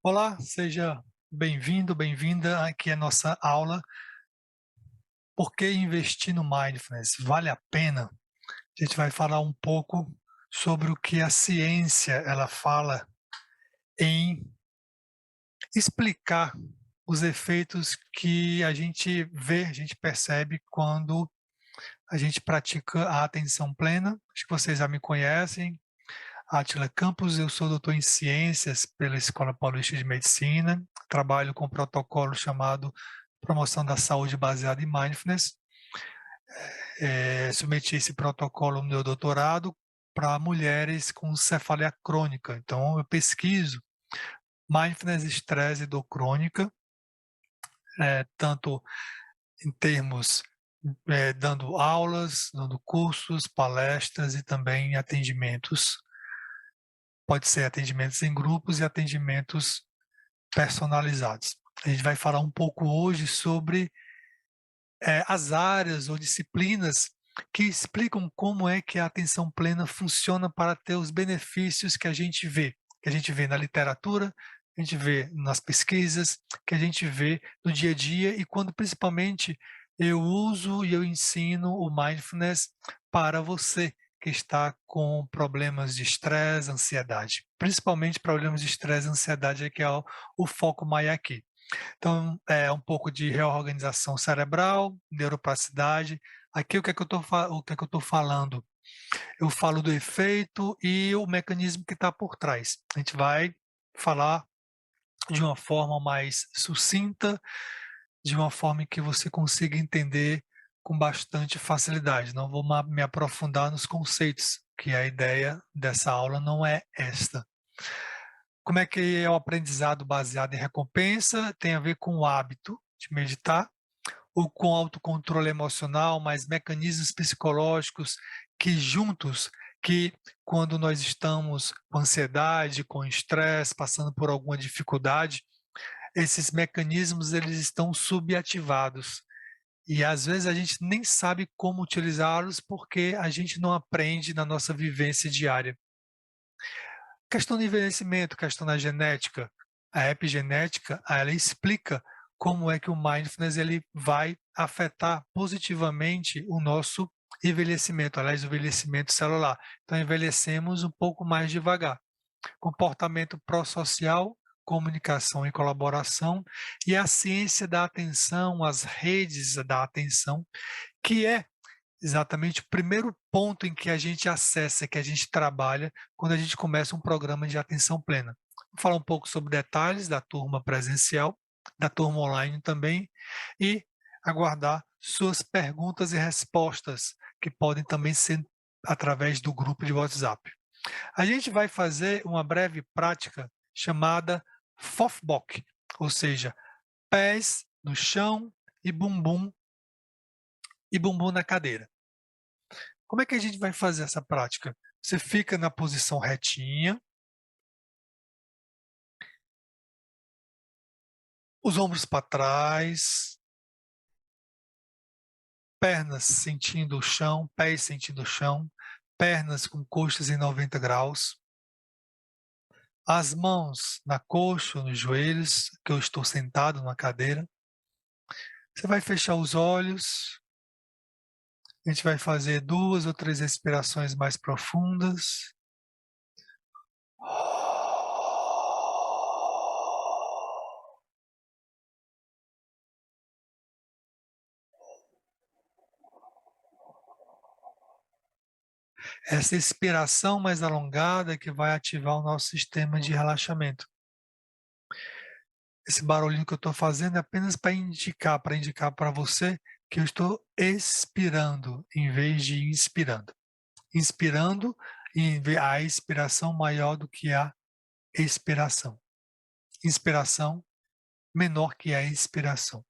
Olá, seja bem-vindo, bem-vinda. Aqui é a nossa aula Por que investir no Mindfulness? Vale a pena? A gente vai falar um pouco sobre o que a ciência ela fala em explicar os efeitos que a gente vê, a gente percebe quando a gente pratica a atenção plena. Acho que vocês já me conhecem. Átila Campos, eu sou doutor em ciências pela Escola Paulista de Medicina, trabalho com um protocolo chamado Promoção da Saúde Baseada em Mindfulness. Submeti esse protocolo no meu doutorado para mulheres com cefaleia crônica. Então, eu pesquiso Mindfulness, estresse e dor crônica, tanto em termos dando aulas, dando cursos, palestras e também atendimentos. Pode ser atendimentos em grupos e atendimentos personalizados. A gente vai falar um pouco hoje sobre as áreas ou disciplinas que explicam como é que a atenção plena funciona para ter os benefícios que a gente vê na literatura, que a gente vê nas pesquisas, que a gente vê no dia a dia e quando principalmente eu uso e eu ensino o mindfulness para você que está com problemas de estresse, ansiedade, principalmente problemas de estresse e ansiedade, que é o foco maior aqui. Então, é um pouco de reorganização cerebral, neuroplasticidade. Aqui o que é que eu estou falando? Eu falo do efeito e o mecanismo que está por trás. A gente vai falar de uma forma mais sucinta, de uma forma em que você consiga entender com bastante facilidade. Não vou me aprofundar nos conceitos, que a ideia dessa aula não é esta. Como é que é o aprendizado baseado em recompensa? Tem a ver com o hábito de meditar, ou com autocontrole emocional, mas mecanismos psicológicos que juntos, que quando nós estamos com ansiedade, com estresse, passando por alguma dificuldade, esses mecanismos eles estão subativados. E às vezes a gente nem sabe como utilizá-los porque a gente não aprende na nossa vivência diária. Questão do envelhecimento, questão da genética, a epigenética, ela explica como é que o mindfulness ele vai afetar positivamente o nosso envelhecimento, aliás, o envelhecimento celular. Então, envelhecemos um pouco mais devagar. Comportamento pró-social, comunicação e colaboração, e a ciência da atenção, as redes da atenção, que é exatamente o primeiro ponto em que a gente acessa, que a gente trabalha quando a gente começa um programa de atenção plena. Vou falar um pouco sobre detalhes da turma presencial, da turma online também, e aguardar suas perguntas e respostas, que podem também ser através do grupo de WhatsApp. A gente vai fazer uma breve prática chamada FOFBOK, ou seja, pés no chão e bumbum na cadeira. Como é que a gente vai fazer essa prática? Você fica na posição retinha, os ombros para trás, pernas sentindo o chão, pés sentindo o chão, pernas com coxas em 90 graus, as mãos na coxa, nos joelhos, que eu estou sentado numa cadeira. Você vai fechar os olhos, a gente vai fazer 2 ou 3 respirações mais profundas. Essa expiração mais alongada que vai ativar o nosso sistema de relaxamento. Esse barulhinho que eu estou fazendo é apenas para indicar para você que eu estou expirando em vez de inspirando. Inspirando, a expiração maior do que a expiração. Inspiração menor que a expiração.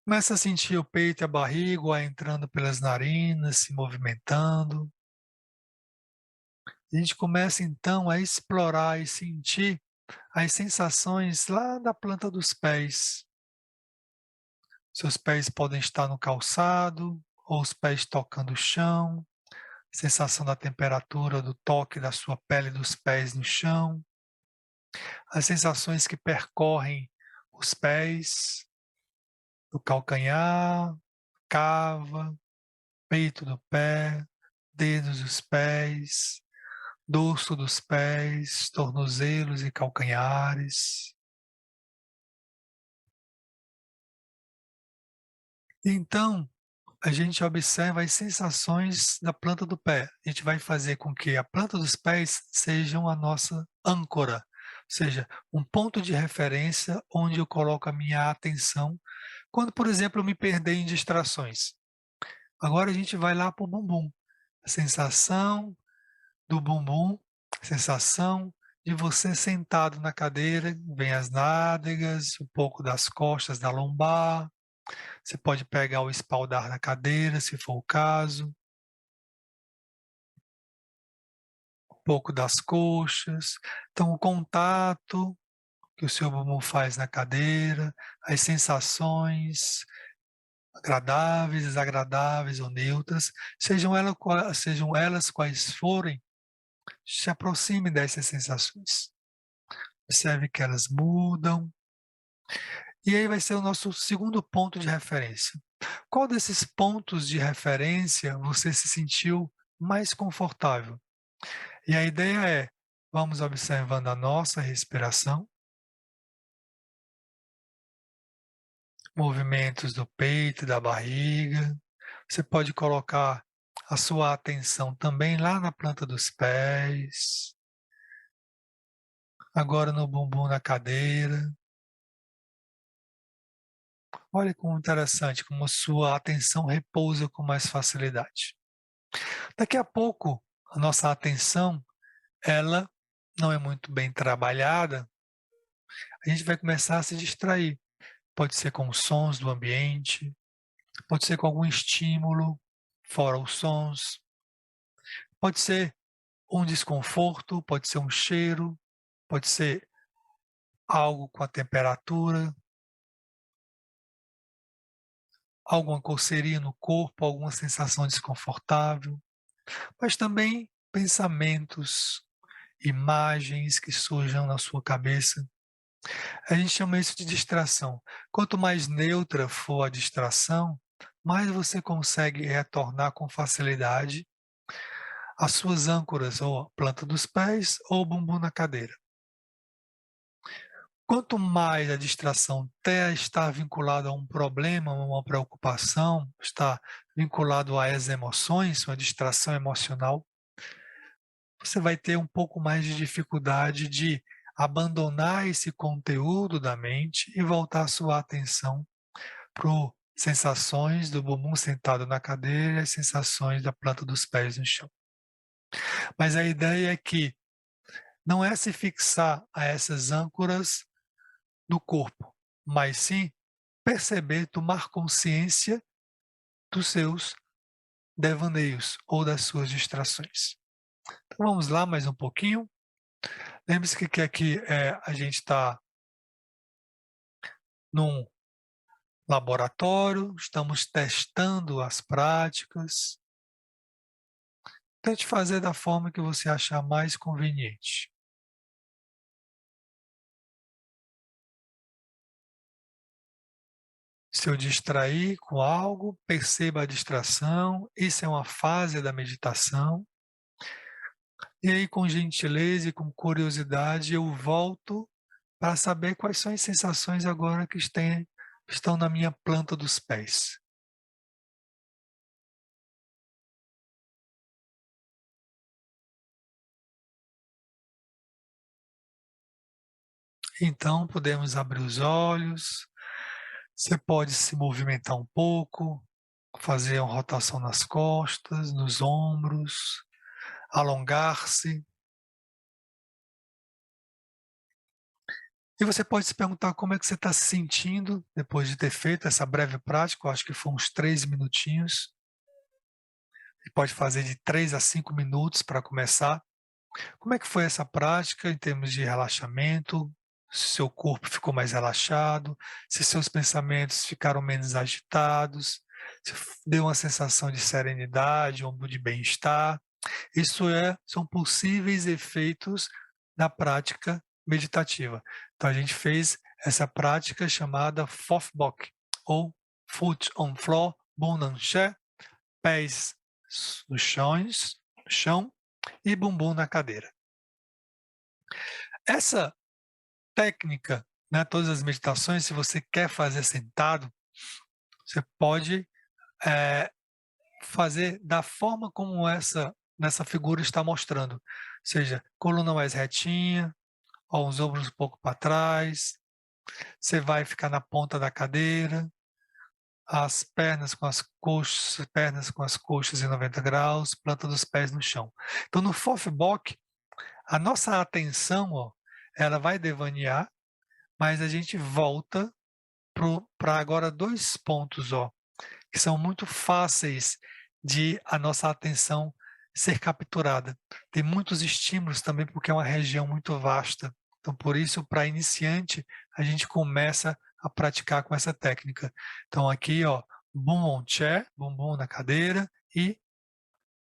Começa a sentir o peito e a barriga, o ar entrando pelas narinas, se movimentando. A gente começa então a explorar e sentir as sensações lá da planta dos pés. Seus pés podem estar no calçado, ou os pés tocando o chão, sensação da temperatura do toque da sua pele dos pés no chão. as sensações que percorrem os pés, o calcanhar, cava, peito do pé, dedos dos pés, dorso dos pés, tornozelos e calcanhares. Então, a gente observa as sensações da planta do pé. A gente vai fazer com que a planta dos pés sejam a nossa âncora, ou seja, um ponto de referência onde eu coloco a minha atenção quando, por exemplo, eu me perder em distrações. Agora a gente vai lá para o bumbum. A sensação do bumbum, sensação de você sentado na cadeira, vem as nádegas, um pouco das costas, da lombar. Você pode pegar o espaldar da cadeira, se for o caso, um pouco das coxas. Então, o contato que o seu bumbum faz na cadeira, as sensações agradáveis, desagradáveis ou neutras, sejam elas quais forem, se aproxime dessas sensações. Observe que elas mudam. E aí vai ser o nosso segundo ponto de referência. Qual desses pontos de referência você se sentiu mais confortável? E a ideia é, vamos observando a nossa respiração, movimentos do peito e da barriga. Você pode colocar a sua atenção também lá na planta dos pés, agora no bumbum da cadeira. Olha como interessante, como a sua atenção repousa com mais facilidade. Daqui a pouco, a nossa atenção, ela não é muito bem trabalhada, a gente vai começar a se distrair. Pode ser com os sons do ambiente, pode ser com algum estímulo, fora os sons, pode ser um desconforto, pode ser um cheiro, pode ser algo com a temperatura, alguma coceirinha no corpo, alguma sensação desconfortável, mas também pensamentos, imagens que surjam na sua cabeça. A gente chama isso de distração. Quanto mais neutra for a distração, mais você consegue retornar com facilidade às suas âncoras, ou a planta dos pés, ou o bumbum na cadeira. Quanto mais a distração está vinculada a um problema, a uma preocupação, está vinculado às emoções, uma distração emocional, você vai ter um pouco mais de dificuldade de abandonar esse conteúdo da mente e voltar a sua atenção para sensações do bumbum sentado na cadeira e as sensações da planta dos pés no chão. Mas a ideia é que não é se fixar a essas âncoras do corpo, mas sim perceber, tomar consciência dos seus devaneios ou das suas distrações. Então vamos lá mais um pouquinho. Lembre-se que aqui a gente está num laboratório, estamos testando as práticas. Tente fazer da forma que você achar mais conveniente. Se eu distrair com algo, perceba a distração, isso é uma fase da meditação. E aí, com gentileza e com curiosidade, eu volto para saber quais são as sensações agora que estão na minha planta dos pés. Então, podemos abrir os olhos, você pode se movimentar um pouco, fazer uma rotação nas costas, nos ombros, alongar-se. E você pode se perguntar como é que você está se sentindo depois de ter feito essa breve prática, eu acho que foi uns 3 minutinhos. E pode fazer de 3 a 5 minutos para começar. Como é que foi essa prática em termos de relaxamento? Se seu corpo ficou mais relaxado, se seus pensamentos ficaram menos agitados, se deu uma sensação de serenidade ou de bem-estar. São possíveis efeitos da prática meditativa. Então, a gente fez essa prática chamada Fofbok, ou Foot on Floor, Bunanché, pés no chão e bumbum na cadeira. Essa técnica, né, todas as meditações, se você quer fazer sentado, você pode fazer da forma como nessa figura está mostrando, ou seja, coluna mais retinha, ó, os ombros um pouco para trás, você vai ficar na ponta da cadeira, as pernas com as coxas em 90 graus, planta dos pés no chão. Então, no Fofbok, a nossa atenção, ó, ela vai devanear, mas a gente volta para agora 2 pontos, ó, que são muito fáceis de a nossa atenção ser capturada. Tem muitos estímulos também, porque é uma região muito vasta. Então, por isso, para iniciante, a gente começa a praticar com essa técnica. Então, aqui, ó, bum on chair, bumbum na cadeira e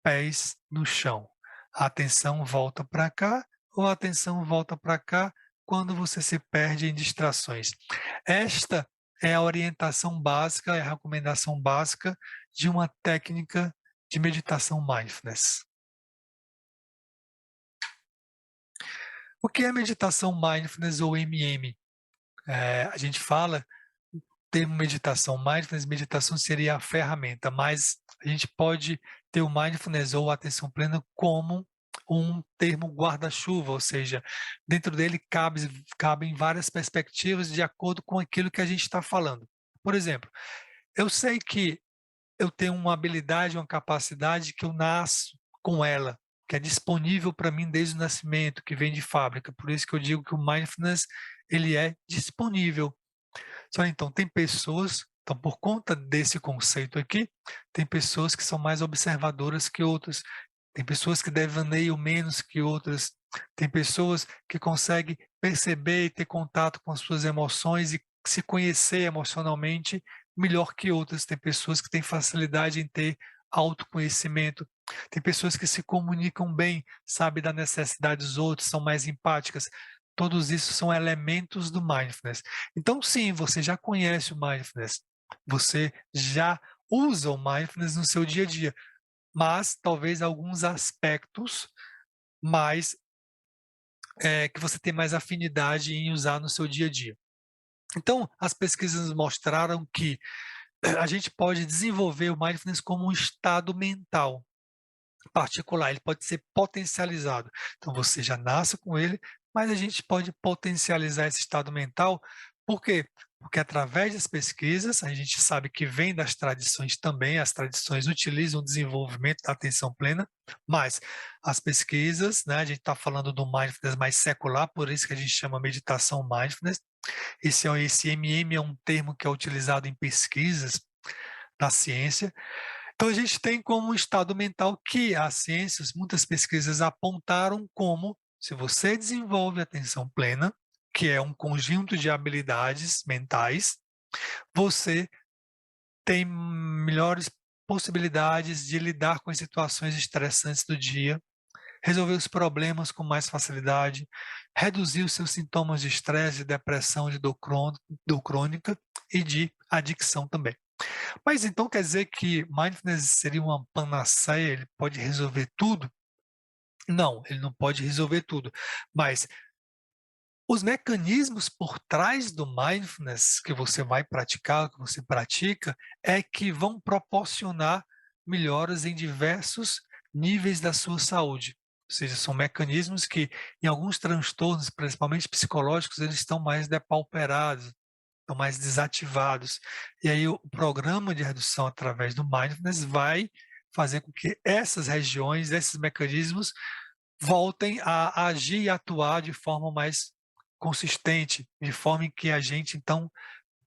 pés no chão. A atenção volta para cá ou a atenção volta para cá quando você se perde em distrações. Esta é a orientação básica, é a recomendação básica de uma técnica de meditação mindfulness. O que é meditação mindfulness ou MM? A gente fala o termo meditação. Meditação seria a ferramenta, mas a gente pode ter o mindfulness ou atenção plena como um termo guarda-chuva, ou seja, dentro dele cabem várias perspectivas de acordo com aquilo que a gente está falando. Por exemplo, eu sei que eu tenho uma habilidade, uma capacidade que eu nasço com ela, que é disponível para mim desde o nascimento, que vem de fábrica. Por isso que eu digo que o mindfulness ele é disponível. Só então tem pessoas, então por conta desse conceito aqui, tem pessoas que são mais observadoras que outras, tem pessoas que devaneiam menos que outras, tem pessoas que conseguem perceber e ter contato com as suas emoções e se conhecer emocionalmente melhor que outras, tem pessoas que têm facilidade em ter autoconhecimento, tem pessoas que se comunicam bem, sabem da necessidade dos outros, são mais empáticas. Todos isso são elementos do mindfulness. Então, sim, você já conhece o mindfulness, você já usa o mindfulness no seu dia a dia, mas talvez alguns aspectos mais que você tem mais afinidade em usar no seu dia a dia. Então, as pesquisas mostraram que a gente pode desenvolver o mindfulness como um estado mental particular, ele pode ser potencializado. Então, você já nasce com ele, mas a gente pode potencializar esse estado mental. Por quê? Porque através das pesquisas, a gente sabe que vem das tradições também, as tradições utilizam o desenvolvimento da atenção plena, mas as pesquisas, né, a gente está falando do mindfulness mais secular, por isso que a gente chama meditação mindfulness. Esse MM é um termo que é utilizado em pesquisas da ciência. Então, a gente tem como um estado mental que as ciências, muitas pesquisas apontaram como, se você desenvolve atenção plena, que é um conjunto de habilidades mentais, você tem melhores possibilidades de lidar com as situações estressantes do dia, resolver os problemas com mais facilidade, reduzir os seus sintomas de estresse, de depressão, de dor crônica e de adicção também. Mas então quer dizer que mindfulness seria uma panaceia, ele pode resolver tudo? Não, ele não pode resolver tudo, mas os mecanismos por trás do mindfulness que você vai praticar, que você pratica, é que vão proporcionar melhoras em diversos níveis da sua saúde. Ou seja, são mecanismos que, em alguns transtornos, principalmente psicológicos, eles estão mais depauperados, estão mais desativados. E aí o programa de redução através do mindfulness vai fazer com que essas regiões, esses mecanismos voltem a agir e atuar de forma mais consistente, de forma em que a gente então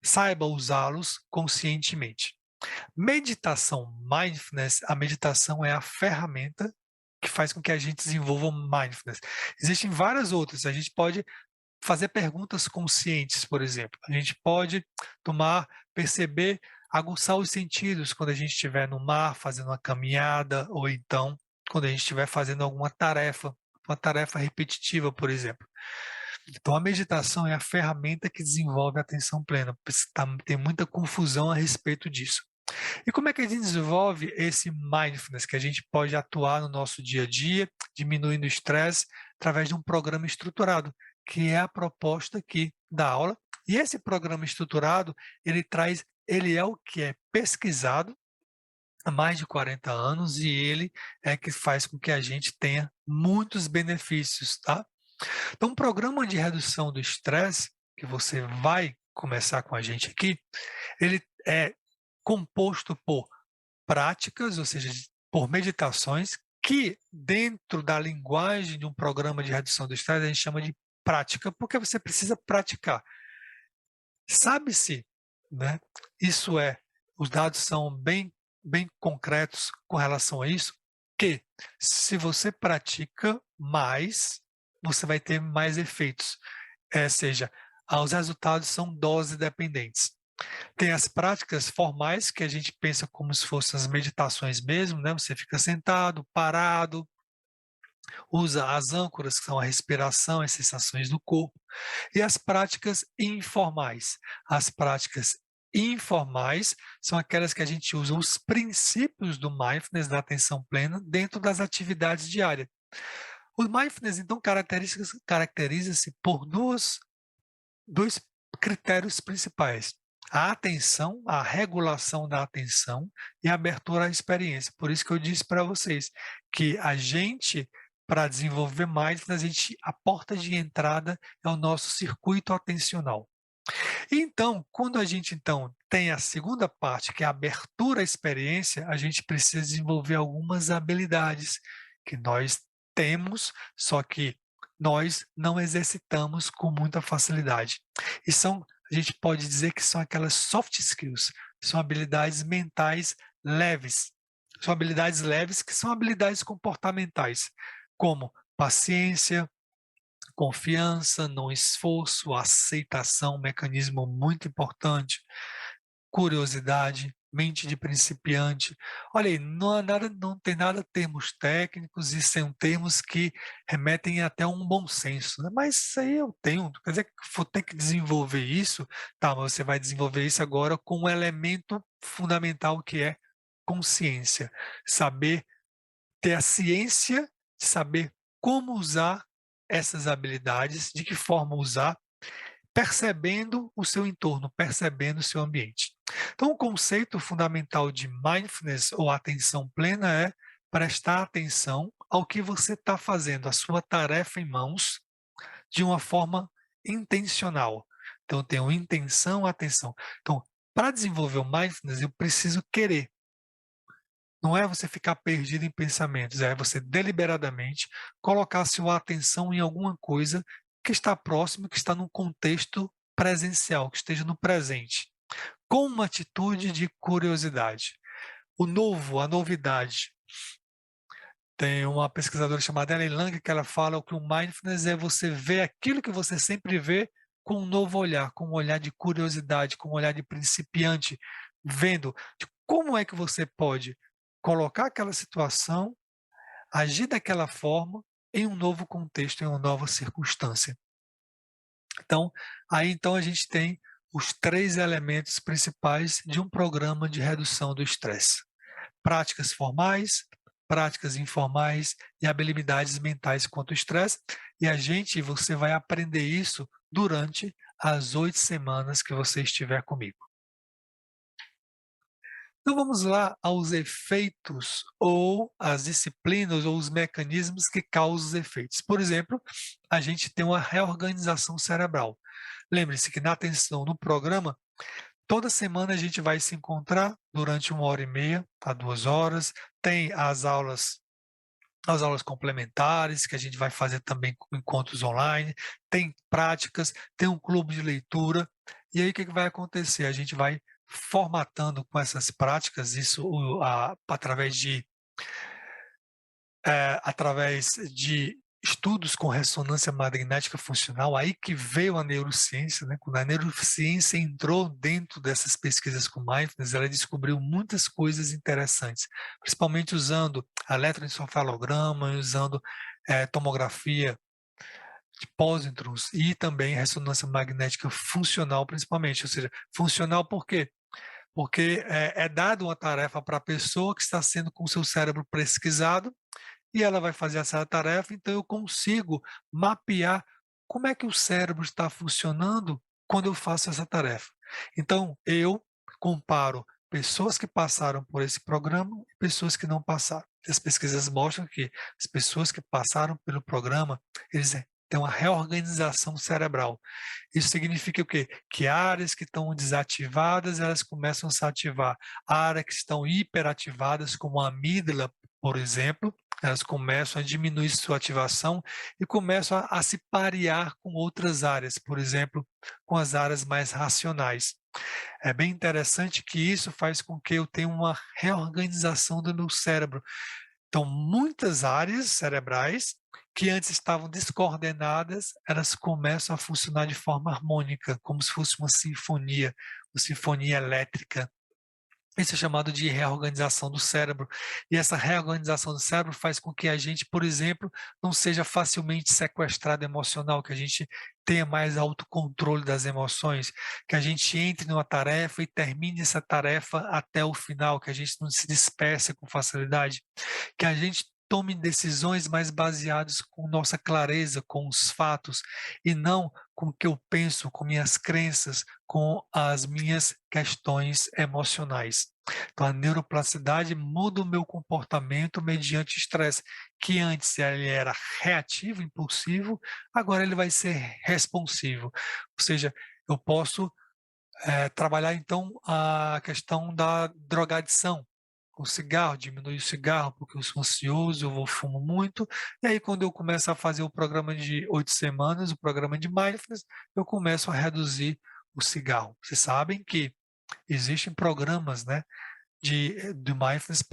saiba usá-los conscientemente. Meditação, mindfulness, a meditação é a ferramenta que faz com que a gente desenvolva o mindfulness. Existem várias outras, a gente pode fazer perguntas conscientes, por exemplo. A gente pode perceber, aguçar os sentidos quando a gente estiver no mar, fazendo uma caminhada, ou então quando a gente estiver fazendo alguma tarefa, uma tarefa repetitiva, por exemplo. Então, a meditação é a ferramenta que desenvolve a atenção plena. Tem muita confusão a respeito disso. E como é que a gente desenvolve esse mindfulness, que a gente pode atuar no nosso dia a dia, diminuindo o estresse, através de um programa estruturado, que é a proposta aqui da aula. E esse programa estruturado, ele é o que é pesquisado há mais de 40 anos e ele é que faz com que a gente tenha muitos benefícios, tá? Então, um programa de redução do estresse, que você vai começar com a gente aqui, ele é composto por práticas, ou seja, por meditações, que dentro da linguagem de um programa de redução do estresse a gente chama de prática, porque você precisa praticar. Sabe-se, né? Isso é, os dados são bem concretos com relação a isso, que se você pratica mais, você vai ter mais efeitos. Seja, os resultados são dose dependentes. Tem as práticas formais, que a gente pensa como se fossem as meditações mesmo, né? Você fica sentado, parado, usa as âncoras, que são a respiração, as sensações do corpo, e as práticas informais. As práticas informais são aquelas que a gente usa os princípios do mindfulness, da atenção plena, dentro das atividades diárias. O mindfulness, então, caracteriza-se por dois critérios principais: a atenção, a regulação da atenção e a abertura à experiência. Por isso que eu disse para vocês que a gente, para desenvolver mindfulness, a porta de entrada é o nosso circuito atencional. Então, quando a gente tem a segunda parte, que é a abertura à experiência, a gente precisa desenvolver algumas habilidades que nós temos, só que nós não exercitamos com muita facilidade. E a gente pode dizer que são aquelas soft skills, são habilidades mentais leves. São habilidades leves que são habilidades comportamentais, como paciência, confiança, não esforço, aceitação, um mecanismo muito importante, curiosidade, mente de principiante. Olha aí, não tem nada termos técnicos e são termos que remetem até a um bom senso, né? Mas isso aí eu tenho, quer dizer que vou ter que desenvolver isso, tá, mas você vai desenvolver isso agora com um elemento fundamental que é consciência, saber ter a ciência de saber como usar essas habilidades, de que forma usar, percebendo o seu entorno, percebendo o seu ambiente. Então, o conceito fundamental de mindfulness ou atenção plena é prestar atenção ao que você está fazendo, a sua tarefa em mãos, de uma forma intencional. Então, eu tenho intenção, atenção. Então, para desenvolver o mindfulness, eu preciso querer. Não é você ficar perdido em pensamentos, é você deliberadamente colocar sua atenção em alguma coisa que está próximo, que está num contexto presencial, que esteja no presente, com uma atitude de curiosidade. O novo, a novidade. Tem uma pesquisadora chamada Ellen Lang que ela fala que o mindfulness é você ver aquilo que você sempre vê com um novo olhar, com um olhar de curiosidade, com um olhar de principiante, vendo de como é que você pode colocar aquela situação, agir daquela forma em um novo contexto, em uma nova circunstância. Então, então a gente tem os 3 elementos principais de um programa de redução do estresse: práticas formais, práticas informais e habilidades mentais contra o estresse. E você vai aprender isso durante as 8 semanas que você estiver comigo. Então vamos lá aos efeitos ou as disciplinas ou os mecanismos que causam os efeitos. Por exemplo, a gente tem uma reorganização cerebral. Lembre-se que na atenção no programa, toda semana a gente vai se encontrar durante 1h30 a 2 horas, tem as aulas complementares, que a gente vai fazer também com encontros online, tem práticas, tem um clube de leitura, e aí o que vai acontecer? A gente vai formatando com essas práticas, isso através de estudos com ressonância magnética funcional, aí que veio a neurociência, né? Quando a neurociência entrou dentro dessas pesquisas com mindfulness, ela descobriu muitas coisas interessantes, principalmente usando eletroencefalograma, usando tomografia pósitrons e também ressonância magnética funcional, principalmente. Ou seja, funcional por quê? Porque é dada uma tarefa para a pessoa que está sendo com o seu cérebro pesquisado e ela vai fazer essa tarefa, então eu consigo mapear como é que o cérebro está funcionando quando eu faço essa tarefa. Então, eu comparo pessoas que passaram por esse programa e pessoas que não passaram. As pesquisas mostram que as pessoas que passaram pelo programa, eles têm uma reorganização cerebral. Isso significa o quê? Que áreas que estão desativadas, elas começam a se ativar. Áreas que estão hiperativadas, como a amígdala, por exemplo, elas começam a diminuir sua ativação e começam a se parear com outras áreas, por exemplo, com as áreas mais racionais. É bem interessante que isso faz com que eu tenha uma reorganização do meu cérebro. Então, muitas áreas cerebrais que antes estavam descoordenadas, elas começam a funcionar de forma harmônica, como se fosse uma sinfonia elétrica. Isso é chamado de reorganização do cérebro. E essa reorganização do cérebro faz com que a gente, por exemplo, não seja facilmente sequestrado emocional, que a gente tenha mais autocontrole das emoções, que a gente entre numa tarefa e termine essa tarefa até o final, que a gente não se disperse com facilidade, que a gente tome decisões mais baseadas com nossa clareza, com os fatos, e não com o que eu penso, com minhas crenças, com as minhas questões emocionais. Então, a neuroplasticidade muda o meu comportamento mediante estresse, que antes ele era reativo, impulsivo, agora ele vai ser responsivo. Ou seja, eu posso trabalhar então a questão da drogadição. O cigarro, diminui o cigarro porque eu sou ansioso, eu fumo muito, e aí quando eu começo a fazer o programa de 8 semanas, o programa de Mindfulness, eu começo a reduzir o cigarro. Vocês sabem que existem programas, né, de Mindfulness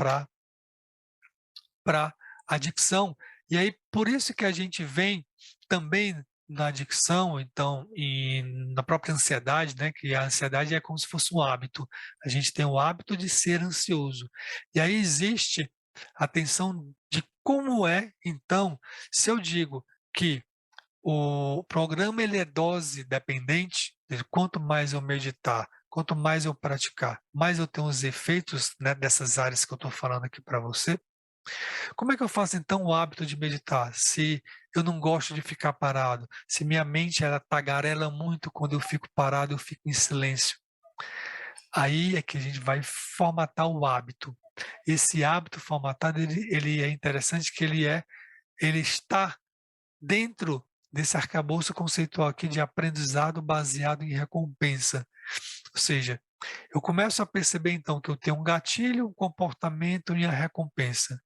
para adicção, e aí por isso que a gente vem também na adicção, então, e na própria ansiedade, né, que a ansiedade é como se fosse um hábito. A gente tem o hábito de ser ansioso. E aí existe a atenção de como é, então, se eu digo que o programa ele é dose dependente, quanto mais eu meditar, quanto mais eu praticar, mais eu tenho os efeitos, né, dessas áreas que eu estou falando aqui para você. Como é que eu faço então o hábito de meditar? Se eu não gosto de ficar parado, se minha mente ela tagarela muito quando eu fico parado, eu fico em silêncio. Aí é que a gente vai formatar o hábito. Esse hábito formatado, ele é interessante que ele está dentro desse arcabouço conceitual aqui de aprendizado baseado em recompensa. Ou seja, eu começo a perceber então que eu tenho um gatilho, um comportamento e a recompensa.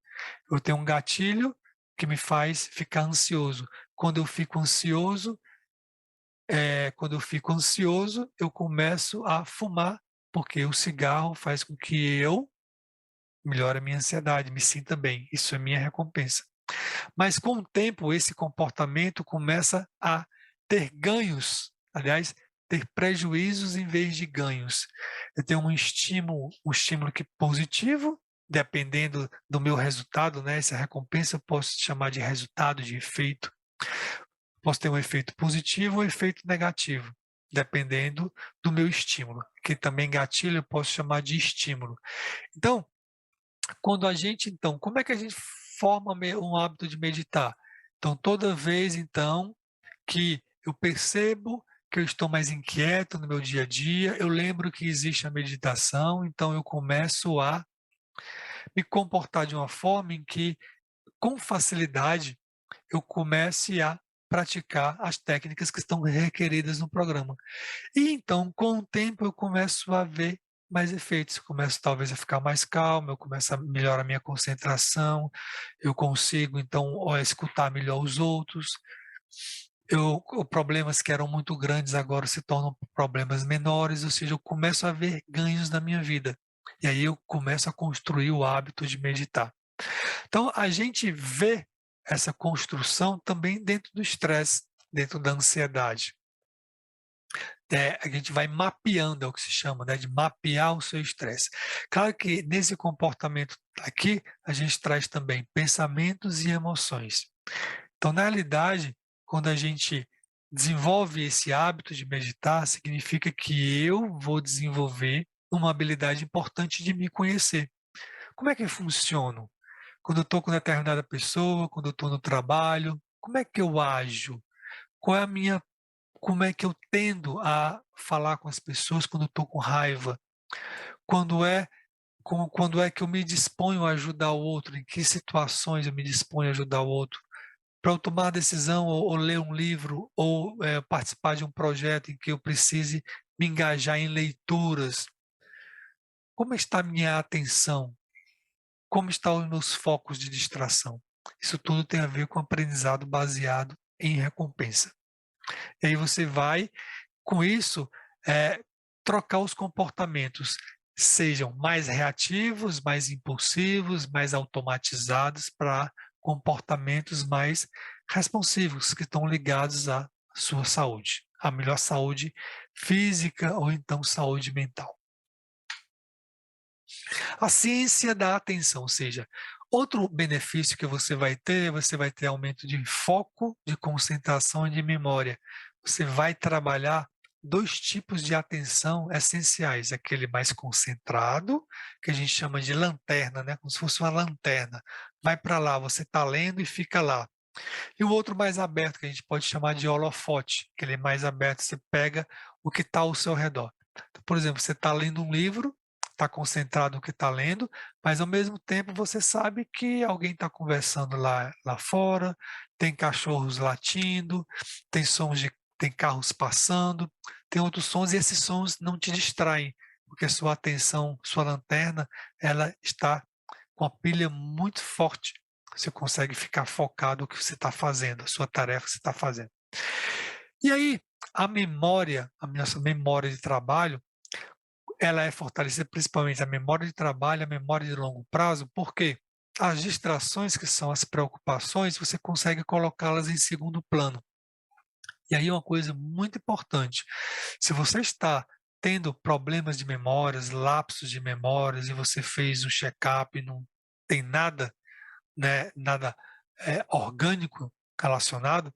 Eu tenho um gatilho que me faz ficar ansioso. Quando eu fico ansioso, eu começo a fumar, porque o cigarro faz com que eu melhore a minha ansiedade, me sinta bem. Isso é minha recompensa. Mas com o tempo, esse comportamento começa a ter ganhos, aliás, ter prejuízos em vez de ganhos. Eu tenho um estímulo que positivo, dependendo do meu resultado, né? Essa recompensa eu posso chamar de resultado, de efeito. Posso ter um efeito positivo ou efeito negativo, dependendo do meu estímulo, que também gatilho eu posso chamar de estímulo. Então, como é que a gente forma um hábito de meditar? Então, toda vez, então, que eu percebo que eu estou mais inquieto no meu dia a dia, eu lembro que existe a meditação, então eu começo a me comportar de uma forma em que, com facilidade, eu comece a praticar as técnicas que estão requeridas no programa. E então, com o tempo, eu começo a ver mais efeitos. Eu começo talvez a ficar mais calmo, eu começo a melhorar a minha concentração, eu consigo então escutar melhor os outros. Problemas que eram muito grandes agora se tornam problemas menores, ou seja, eu começo a ver ganhos na minha vida. E aí eu começo a construir o hábito de meditar. Então, a gente vê essa construção também dentro do estresse, dentro da ansiedade. A gente vai mapeando, é o que se chama, né, de mapear o seu estresse. Claro que nesse comportamento aqui, a gente traz também pensamentos e emoções. Então, na realidade, quando a gente desenvolve esse hábito de meditar, significa que eu vou desenvolver uma habilidade importante de me conhecer. Como é que eu funciono? Quando eu estou com determinada pessoa, quando eu estou no trabalho, como é que eu ajo? Qual é a minha, como é que eu tendo a falar com as pessoas quando eu estou com raiva? Quando é, quando é que eu me disponho a ajudar o outro? Em que situações eu me disponho a ajudar o outro? Para eu tomar a decisão ou ler um livro ou participar de um projeto em que eu precise me engajar em leituras, como está a minha atenção? Como estão os meus focos de distração? Isso tudo tem a ver com aprendizado baseado em recompensa. E aí você vai, com isso, trocar os comportamentos, sejam mais reativos, mais impulsivos, mais automatizados, para comportamentos mais responsivos, que estão ligados à sua saúde, à melhor saúde física ou então saúde mental. A ciência da atenção, ou seja, outro benefício que você vai ter aumento de foco, de concentração e de memória. Você vai trabalhar dois tipos de atenção essenciais, aquele mais concentrado, que a gente chama de lanterna, né? Como se fosse uma lanterna. Vai para lá, você está lendo e fica lá. E o outro mais aberto, que a gente pode chamar de holofote, que ele é mais aberto, você pega o que está ao seu redor. Então, por exemplo, você está lendo um livro, está concentrado no que está lendo, mas ao mesmo tempo você sabe que alguém está conversando lá fora, tem cachorros latindo, tem tem carros passando, tem outros sons, e esses sons não te distraem, porque sua atenção, sua lanterna, ela está com a pilha muito forte. Você consegue ficar focado no que você está fazendo, a sua tarefa que você está fazendo. E aí, a nossa memória de trabalho, ela é fortalecida principalmente a memória de trabalho, a memória de longo prazo, porque as distrações, que são as preocupações, você consegue colocá-las em segundo plano. E aí uma coisa muito importante, se você está tendo problemas de memórias, lapsos de memórias, e você fez um check-up e não tem nada, né, nada orgânico relacionado,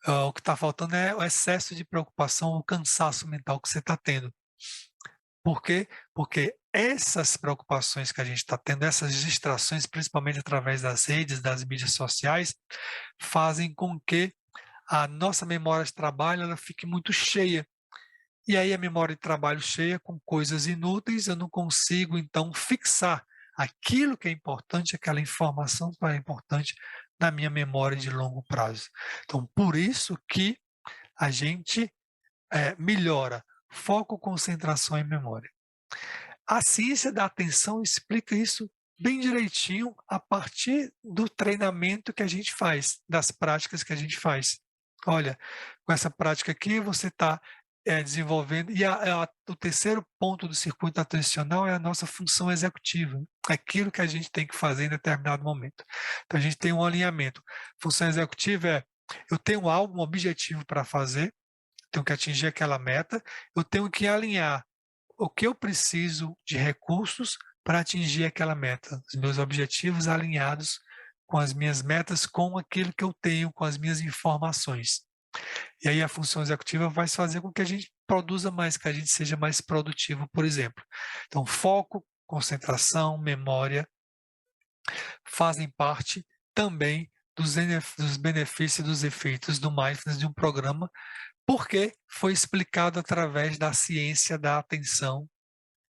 o que está faltando é o excesso de preocupação, o cansaço mental que você está tendo. Por quê? Porque essas preocupações que a gente está tendo, essas distrações, principalmente através das redes, das mídias sociais, fazem com que a nossa memória de trabalho ela fique muito cheia. E aí a memória de trabalho cheia com coisas inúteis, eu não consigo então fixar aquilo que é importante, aquela informação que é importante na minha memória de longo prazo. Então, por isso que a gente melhora foco, concentração e memória. A ciência da atenção explica isso bem direitinho a partir do treinamento que a gente faz, das práticas que a gente faz. Olha, com essa prática aqui você está desenvolvendo, e o terceiro ponto do circuito atencional é a nossa função executiva, aquilo que a gente tem que fazer em determinado momento. Então a gente tem um alinhamento. Função executiva é, eu tenho algo, um objetivo para fazer, tenho que atingir aquela meta, eu tenho que alinhar o que eu preciso de recursos para atingir aquela meta, os meus objetivos alinhados com as minhas metas, com aquilo que eu tenho, com as minhas informações. E aí a função executiva vai fazer com que a gente produza mais, que a gente seja mais produtivo, por exemplo. Então, foco, concentração, memória fazem parte também dos benefícios e dos efeitos do mindfulness de um programa, porque foi explicado através da ciência da atenção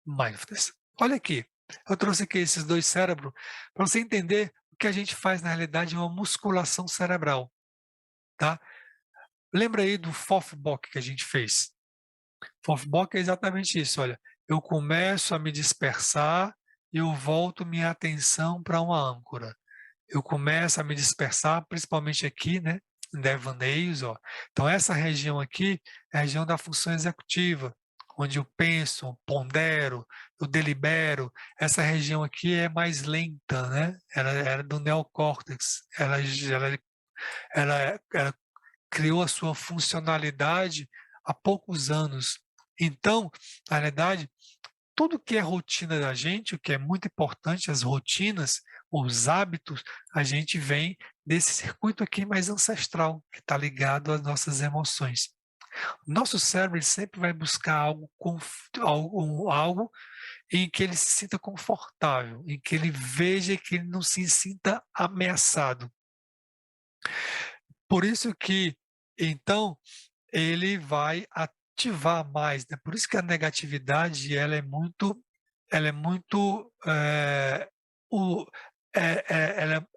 mindfulness. Olha aqui, eu trouxe aqui esses dois cérebros para você entender o que a gente faz na realidade é uma musculação cerebral, tá? Lembra aí do Fofbok que a gente fez? Fofbok é exatamente isso, olha, eu começo a me dispersar e eu volto minha atenção para uma âncora. Eu começo a me dispersar, principalmente aqui, né, em devaneios, ó. Então essa região aqui é a região da função executiva, onde eu penso, pondero, eu delibero. Essa região aqui é mais lenta, né? Ela era do neocórtex. Ela criou a sua funcionalidade há poucos anos. Então, na realidade, tudo que é rotina da gente, o que é muito importante, as rotinas, os hábitos, a gente vem desse circuito aqui mais ancestral, que está ligado às nossas emoções. Nosso cérebro ele sempre vai buscar algo em que ele se sinta confortável, em que ele veja que ele não se sinta ameaçado. Por isso que, então, ele vai ativar mais, né? Por isso que a negatividade ela é muito, o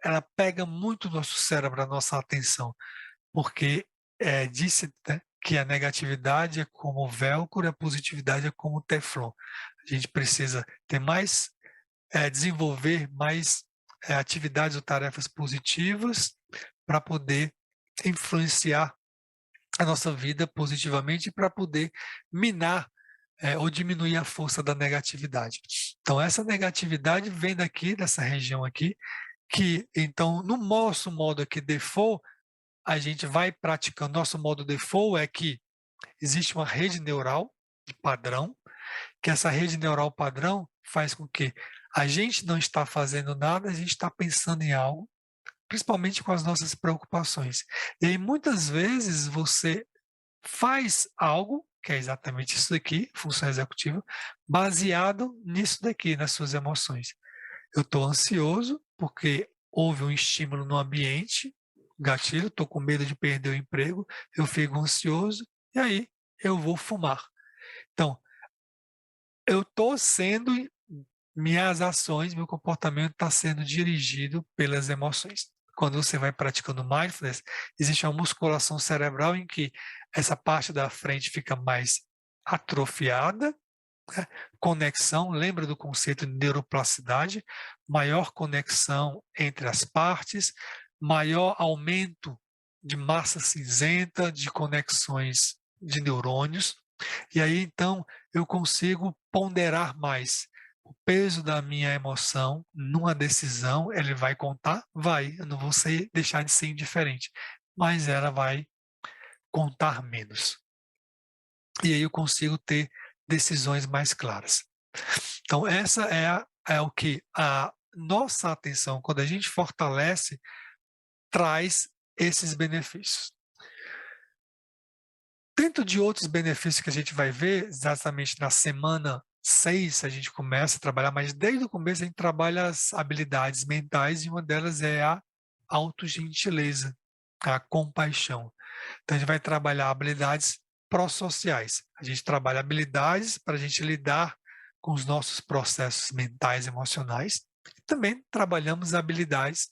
ela pega muito o nosso cérebro, a nossa atenção, porque, disse, né, que a negatividade é como o velcro e a positividade é como o teflon. A gente precisa ter mais, desenvolver mais, atividades ou tarefas positivas para poder influenciar a nossa vida positivamente, para poder minar, ou diminuir a força da negatividade. Então essa negatividade vem daqui, dessa região aqui, que então no nosso modo aqui default, a gente vai praticando, nosso modo default é que existe uma rede neural de padrão, que essa rede neural padrão faz com que a gente não está fazendo nada, a gente está pensando em algo, principalmente com as nossas preocupações. E aí muitas vezes você faz algo, que é exatamente isso daqui, função executiva, baseado nisso daqui, nas suas emoções. Eu estou ansioso porque houve um estímulo no ambiente, gatilho, estou com medo de perder o emprego, eu fico ansioso e aí eu vou fumar. Então, eu estou sendo, minhas ações, meu comportamento está sendo dirigido pelas emoções. Quando você vai praticando mindfulness, existe uma musculação cerebral em que essa parte da frente fica mais atrofiada, né? Conexão, lembra do conceito de neuroplasticidade? Maior conexão entre as partes, maior aumento de massa cinzenta, de conexões de neurônios, e aí então eu consigo ponderar mais. O peso da minha emoção numa decisão, ele vai contar? Vai, eu não vou deixar de ser indiferente, mas ela vai contar menos. E aí eu consigo ter decisões mais claras. Então essa é o que a nossa atenção, quando a gente fortalece, traz esses benefícios. Dentro de outros benefícios que a gente vai ver, exatamente na semana 6 a gente começa a trabalhar, mas desde o começo a gente trabalha as habilidades mentais e uma delas é a autogentileza, a compaixão. Então a gente vai trabalhar habilidades pró-sociais. A gente trabalha habilidades para a gente lidar com os nossos processos mentais e emocionais. E também trabalhamos habilidades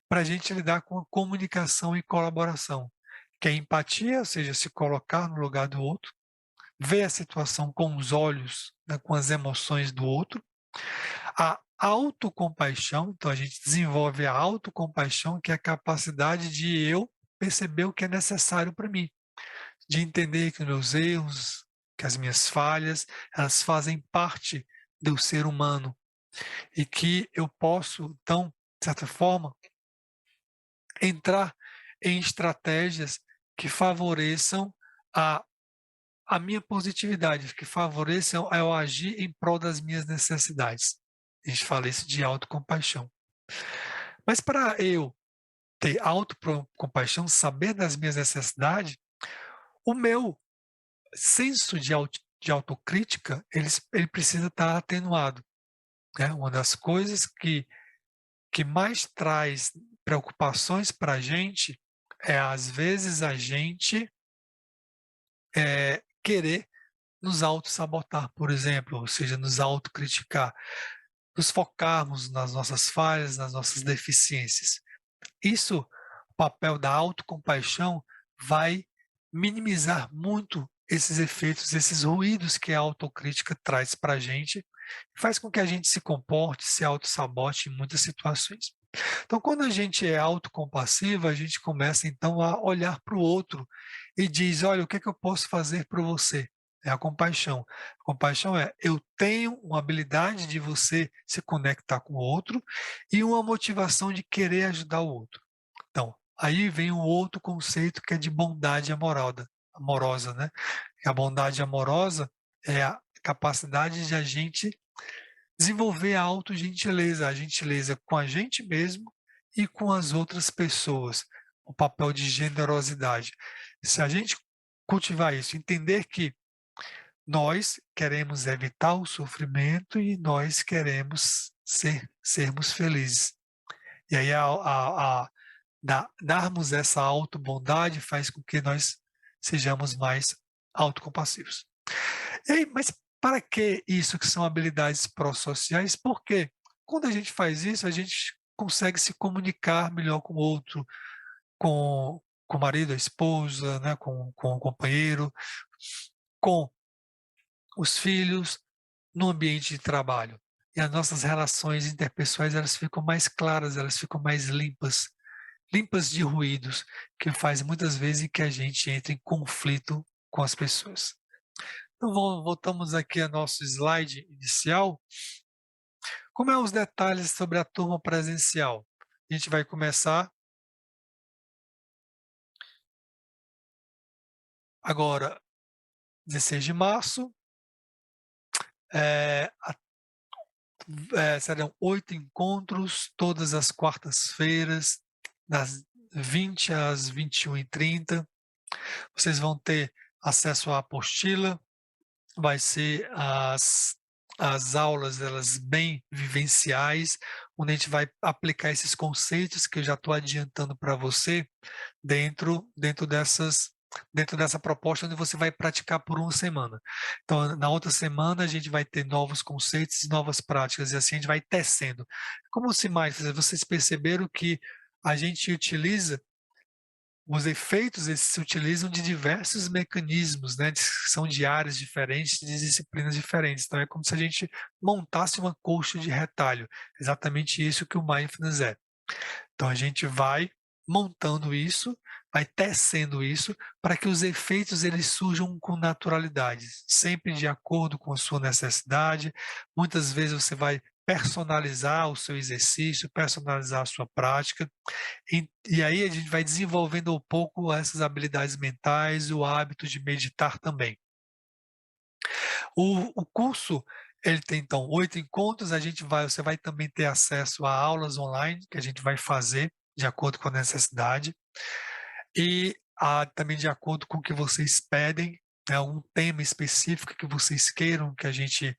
para a gente lidar com a comunicação e colaboração, que é empatia, ou seja, se colocar no lugar do outro, ver a situação com os olhos, né, com as emoções do outro. A autocompaixão, então a gente desenvolve a autocompaixão, que é a capacidade de eu perceber o que é necessário para mim, de entender que os meus erros, que as minhas falhas, elas fazem parte do ser humano e que eu posso, então, de certa forma, entrar em estratégias que favoreçam a, a minha positividade, que favoreçam eu agir em prol das minhas necessidades. A gente fala isso de autocompaixão. Mas para eu ter autocompaixão, saber das minhas necessidades, o meu senso de autocrítica, ele precisa estar atenuado. Né? Uma das coisas que mais traz preocupações para a gente é, às vezes, a gente querer nos auto-sabotar, por exemplo, ou seja, nos autocriticar, nos focarmos nas nossas falhas, nas nossas deficiências. Isso, o papel da autocompaixão vai minimizar muito esses efeitos, esses ruídos que a autocrítica traz para a gente, e faz com que a gente se comporte, se auto-sabote em muitas situações. Então, quando a gente é autocompassivo, a gente começa então a olhar para o outro e diz: olha, o que é que eu posso fazer por você? É a compaixão. A compaixão é: eu tenho uma habilidade de você se conectar com o outro e uma motivação de querer ajudar o outro. Então, aí vem um outro conceito que é de bondade amorosa, né? E a bondade amorosa é a capacidade de a gente desenvolver a autogentileza, a gentileza com a gente mesmo e com as outras pessoas, o papel de generosidade. Se a gente cultivar isso, entender que nós queremos evitar o sofrimento e nós queremos sermos felizes. E aí darmos essa auto-bondade faz com que nós sejamos mais autocompassivos. E aí, mas para que isso que são habilidades pró-sociais? Porque quando a gente faz isso, a gente consegue se comunicar melhor com o outro, com o marido, a esposa, né, com o companheiro, com os filhos, no ambiente de trabalho. E as nossas relações interpessoais, elas ficam mais claras, elas ficam mais limpas, limpas de ruídos, que faz muitas vezes que a gente entre em conflito com as pessoas. Então voltamos aqui ao nosso slide inicial. Como é os detalhes sobre a turma presencial? A gente vai começar agora, 16 de março, é, serão 8 encontros, todas as quartas-feiras, das 20 às 21h30. Vocês vão ter acesso à apostila, vai ser as aulas elas bem vivenciais, onde a gente vai aplicar esses conceitos que eu já estou adiantando para você dentro dessa proposta onde você vai praticar por uma semana. Então, na outra semana a gente vai ter novos conceitos e novas práticas e assim a gente vai tecendo. Como se mais vocês perceberam que a gente utiliza os efeitos, eles se utilizam de diversos mecanismos, né, são de áreas diferentes, de disciplinas diferentes. Então, é como se a gente montasse uma colcha de retalho. Exatamente isso que o Mindfulness é. Então, a gente vai montando isso, vai tecendo isso, para que os efeitos eles surjam com naturalidade, sempre de acordo com a sua necessidade. Muitas vezes você vai personalizar o seu exercício, personalizar a sua prática, e aí a gente vai desenvolvendo um pouco essas habilidades mentais, o hábito de meditar também. O curso, ele tem então 8 encontros, você vai também ter acesso a aulas online, que a gente vai fazer de acordo com a necessidade, e também de acordo com o que vocês pedem, né, algum tema específico que vocês queiram que a gente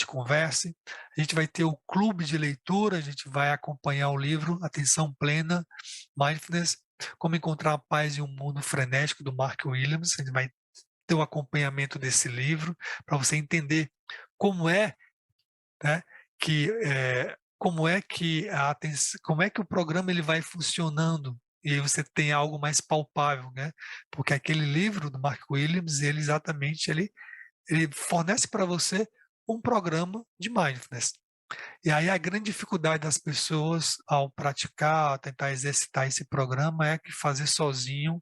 converse. A gente vai ter o clube de leitura, a gente vai acompanhar o livro Atenção Plena, Mindfulness, Como Encontrar a Paz em um Mundo Frenético, do Mark Williams. A gente vai ter o acompanhamento desse livro para você entender como é, né, como é que o programa ele vai funcionando, e aí você tem algo mais palpável, né? Porque aquele livro do Mark Williams, ele exatamente ele fornece para você um programa de mindfulness. E aí a grande dificuldade das pessoas ao praticar, tentar exercitar esse programa é que fazer sozinho,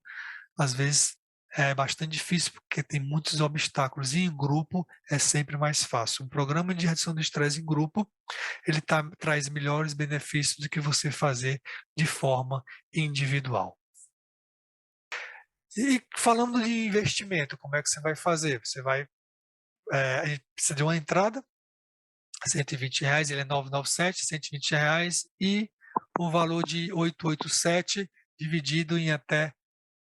às vezes é bastante difícil, porque tem muitos obstáculos, e em grupo é sempre mais fácil. Um programa de redução do estresse em grupo, ele traz melhores benefícios do que você fazer de forma individual. E falando de investimento, como é que você vai fazer? A gente precisa de uma entrada, R$ 120, ele é 997, R$ 120, e o valor de 887 dividido em até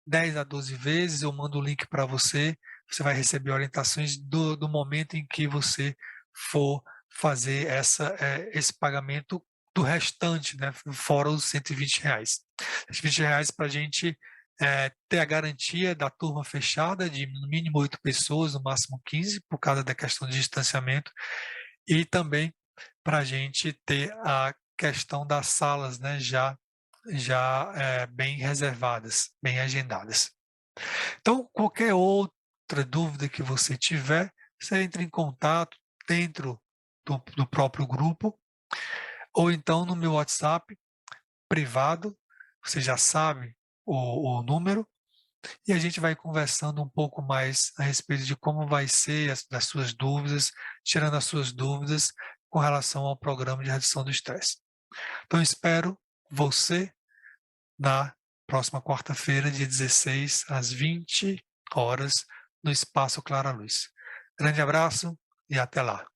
10 a 12 vezes. Eu mando o link para você, você vai receber orientações do momento em que você for fazer esse pagamento do restante, né, fora os R$ 120. R$ 120 para a gente ter a garantia da turma fechada, de no mínimo 8 pessoas, no máximo 15, por causa da questão de distanciamento, e também para a gente ter a questão das salas, né, já bem reservadas, bem agendadas. Então, qualquer outra dúvida que você tiver, você entra em contato dentro do próprio grupo, ou então no meu WhatsApp privado, você já sabe o número, e a gente vai conversando um pouco mais a respeito de como vai ser das suas dúvidas, tirando as suas dúvidas com relação ao programa de redução do estresse. Então, espero você na próxima quarta-feira, dia 16, às 20 horas, no Espaço Clara Luz. Grande abraço e até lá.